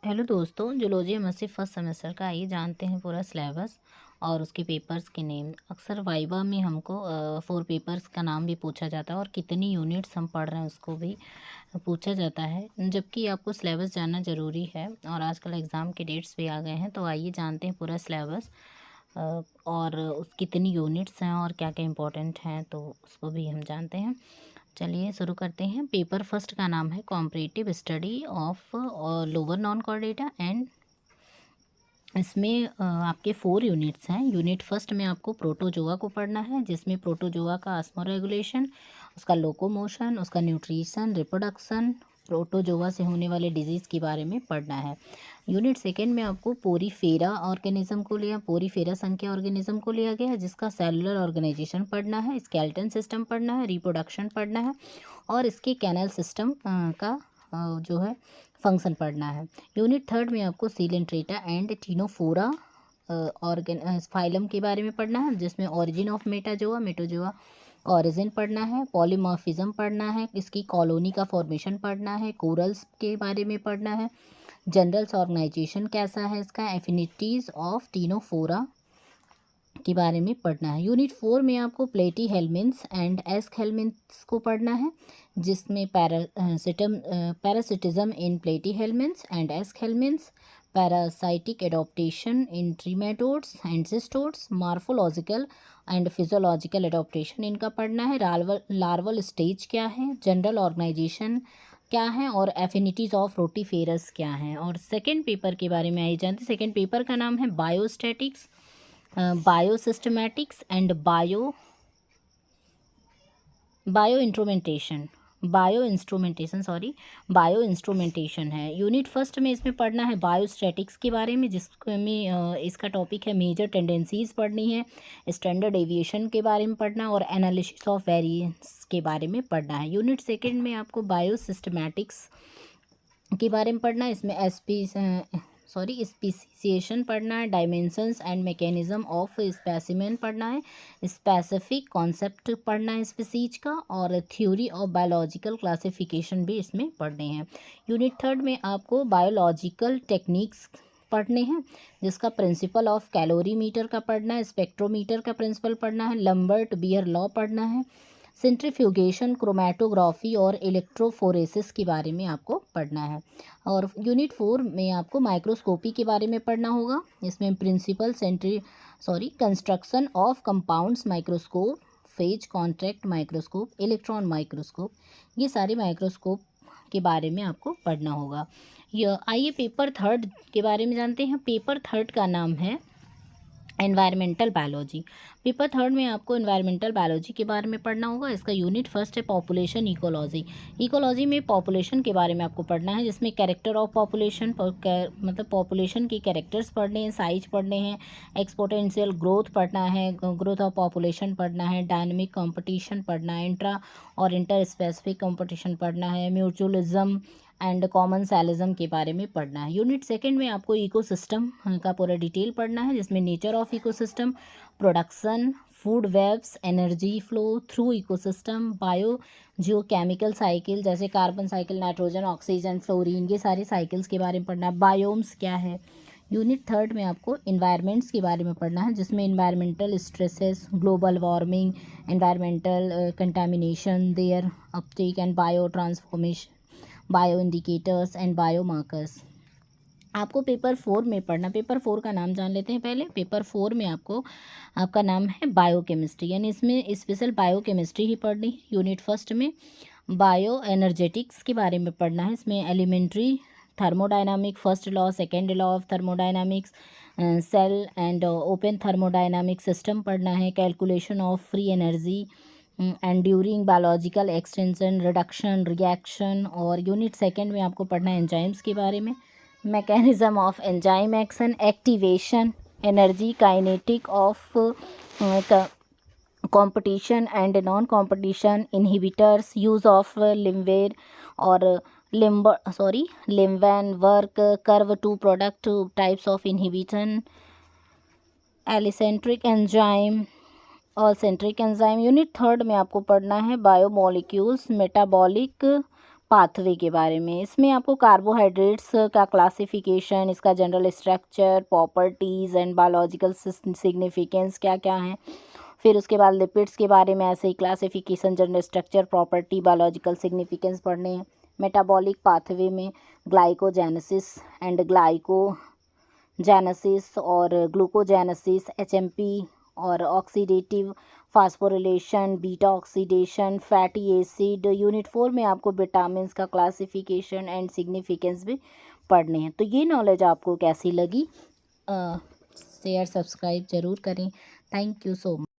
Hello दोस्तों, zoology MSc first semester का आइए जानते हैं पूरा सिलेबस और उसके पेपर्स के नेम। अक्सर वाइवा में हमको 4 पेपर्स का नाम भी पूछा जाता है और कितनी यूनिट्स हम पढ़ रहे हैं उसको भी पूछा जाता है, जबकि आपको सिलेबस जानना ज़रूरी है। और आजकल एग्ज़ाम के डेट्स भी आ गए हैं, तो आइए जानते हैं पूरा सिलेबस और उस कितनी यूनिट्स हैं और क्या क्या इम्पोर्टेंट हैं, तो उसको भी हम जानते हैं। चलिए शुरू करते हैं। पेपर फर्स्ट का नाम है comparative study of lower non chordata and इसमें आपके 4 यूनिट्स हैं। यूनिट फर्स्ट में आपको प्रोटोजोआ को पढ़ना है, जिसमें प्रोटोजोआ का ऑस्मोरेगुलेशन, उसका लोकोमोशन, उसका न्यूट्रिशन, रिप्रोडक्शन, प्रोटोजोआ से होने वाले डिजीज़ के बारे में पढ़ना है। यूनिट सेकेंड में आपको पोरीफेरा ऑर्गेनिज्म को लिया, पोरीफेरा संख्या ऑर्गेनिज्म को लिया गया है, जिसका सेलुलर ऑर्गेनाइजेशन पढ़ना है, स्केलेटन सिस्टम पढ़ना है, रिप्रोडक्शन पढ़ना है और इसके कैनल सिस्टम का जो है फंक्शन पढ़ना है। यूनिट थर्ड में आपको Coelenterata and Ctenophora organ phylum के बारे में पढ़ना है, जिसमें ओरिजिन ऑफ मेटाजोआ, मेटोजोआ का ओरिजिन पढ़ना है, पॉलीमॉर्फिज्म पढ़ना है, इसकी कॉलोनी का फॉर्मेशन पढ़ना है, कोरल्स के बारे में पढ़ना है, जनरल्स ऑर्गेनाइजेशन कैसा है इसका, एफिनिटीज़ ऑफ टीनोफोरा के बारे में पढ़ना है। यूनिट 4 में आपको प्लेटी हेलमिन्स एंड एस्क हेलमिन्स को पढ़ना है, जिसमें parasitism in platyhelminthes and aschelminthes, parasitic adaptation in trematodes and cestodes, morphological and physiological adaptation इनका पढ़ना है, लार्वल स्टेज क्या है, जनरल ऑर्गेनाइजेशन क्या है और एफिनिटीज़ ऑफ रोटीफेरस क्या हैं। और सेकेंड पेपर के बारे में आइए जानते। सेकेंड पेपर का नाम है बायोस्टैटिक्स, बायोसिस्टमैटिक्स एंड बायो इंस्ट्रूमेंटेशन है। यूनिट फर्स्ट में इसमें पढ़ना है बायोस्टैटिक्स के बारे में, जिसमें इसका टॉपिक है मेजर टेंडेंसीज पढ़नी है, स्टैंडर्ड एविएशन के बारे में पढ़ना और एनालिसिस ऑफ वेरिएंस के बारे में पढ़ना है। यूनिट सेकेंड में आपको बायोसिस्टमैटिक्स के बारे में पढ़ना है, इसमें स्पीसिएशन पढ़ना है, dimensions and mechanism of specimen पढ़ना है, स्पेसिफिक कॉन्सेप्ट पढ़ना है स्पीसीज का और थ्योरी ऑफ बायोलॉजिकल क्लासिफिकेशन भी इसमें पढ़ने हैं। यूनिट थर्ड में आपको बायोलॉजिकल टेक्निक्स पढ़ने हैं, जिसका प्रिंसिपल ऑफ कैलोरीमीटर का पढ़ना है, स्पेक्ट्रोमीटर का प्रिंसिपल पढ़ना है, लंबर्ट बियर लॉ पढ़ना है, सेंट्रीफ्यूगेशन, क्रोमैटोग्राफी और इलेक्ट्रोफोरेसिस के बारे में आपको पढ़ना है। और यूनिट 4 में आपको माइक्रोस्कोपी के बारे में पढ़ना होगा, इसमें principle construction of compounds microscope, phase contract microscope, electron microscope, ये सारे माइक्रोस्कोप के बारे में आपको पढ़ना होगा। आइए पेपर थर्ड के बारे में जानते हैं। पेपर थर्ड का नाम है एनवायरमेंटल बायोलॉजी। पेपर थर्ड में आपको एनवायरमेंटल बायोलॉजी के बारे में पढ़ना होगा। इसका यूनिट फर्स्ट है पॉपुलेशन इकोलॉजी। इकोलॉजी में पॉपुलेशन के बारे में आपको पढ़ना है, जिसमें कैरेक्टर ऑफ पॉपुलेशन मतलब पॉपुलेशन की कैरेक्टर्स पढ़ने हैं, साइज पढ़ने हैं, एक्सपोनेंशियल ग्रोथ पढ़ना है, ग्रोथ ऑफ पॉपुलेशन पढ़ना है, डायनेमिक कंपटीशन पढ़ना है, इंट्रा और इंटर स्पेसिफिक कंपटीशन पढ़ना है, म्यूचुअलिज्म एंड कॉमन सेलिज्म के बारे में पढ़ना है। यूनिट सेकंड में आपको इकोसिस्टम का पूरा डिटेल पढ़ना है, जिसमें nature of ecosystem, production, food webs, energy flow through ecosystem, biogeochemical cycle जैसे carbon cycle, nitrogen, oxygen, fluorine, ये सारे साइकिल्स के बारे में पढ़ना है। बायोम्स क्या है। यूनिट थर्ड में आपको इन्वायरमेंट्स के बारे में पढ़ना है, जिसमें environmental stresses, global warming, environmental contamination, their uptake and biotransformation, bioindicators and biomarkers. आपको पेपर 4 में पढ़ना। पेपर 4 का नाम जान लेते हैं पहले। पेपर 4 में आपका नाम है बायोकेमिस्ट्री, यानी इसमें स्पेशल बायोकेमिस्ट्री ही पढ़नी है। यूनिट फर्स्ट में बायो एनर्जेटिक्स के बारे में पढ़ना है, इसमें elementary thermodynamic first law, second law of thermodynamics, cell and open thermodynamic system पढ़ना है, calculation of free energy and during biological extension, reduction, reaction. और यूनिट सेकेंड में आपको पढ़ना है एंजाइम्स के बारे में, mechanism of enzyme action, activation, energy kinetic of competition and non competition, inhibitors, use of लिम्वेर और लिम्वेन work, curve to product types of inhibition, एलिसेंट्रिक एंजाइम और सेंट्रिक एंजाइम। यूनिट थर्ड में आपको पढ़ना है बायोमोलिक्यूल्स, मेटाबॉलिक पाथवे के बारे में। इसमें आपको कार्बोहाइड्रेट्स का क्लासिफिकेशन, इसका general structure, properties and biological significance क्या क्या हैं। फिर उसके बाद लिपिड्स के बारे में ऐसे ही classification, general structure, property, biological significance पढ़ने हैं। मेटाबॉलिक पाथवे में ग्लाइकोजेनेसिस एंड ग्लाइकोजेनेसिस और ग्लूकोजेनेसिस, एचएमपी और oxidative phosphorylation, beta oxidation, fatty acid. Unit 4 में आपको विटामिन्स का क्लासिफिकेशन एंड सिग्निफिकेंस भी पढ़ने हैं। तो ये नॉलेज आपको कैसी लगी? शेयर सब्सक्राइब ज़रूर करें। Thank you so much.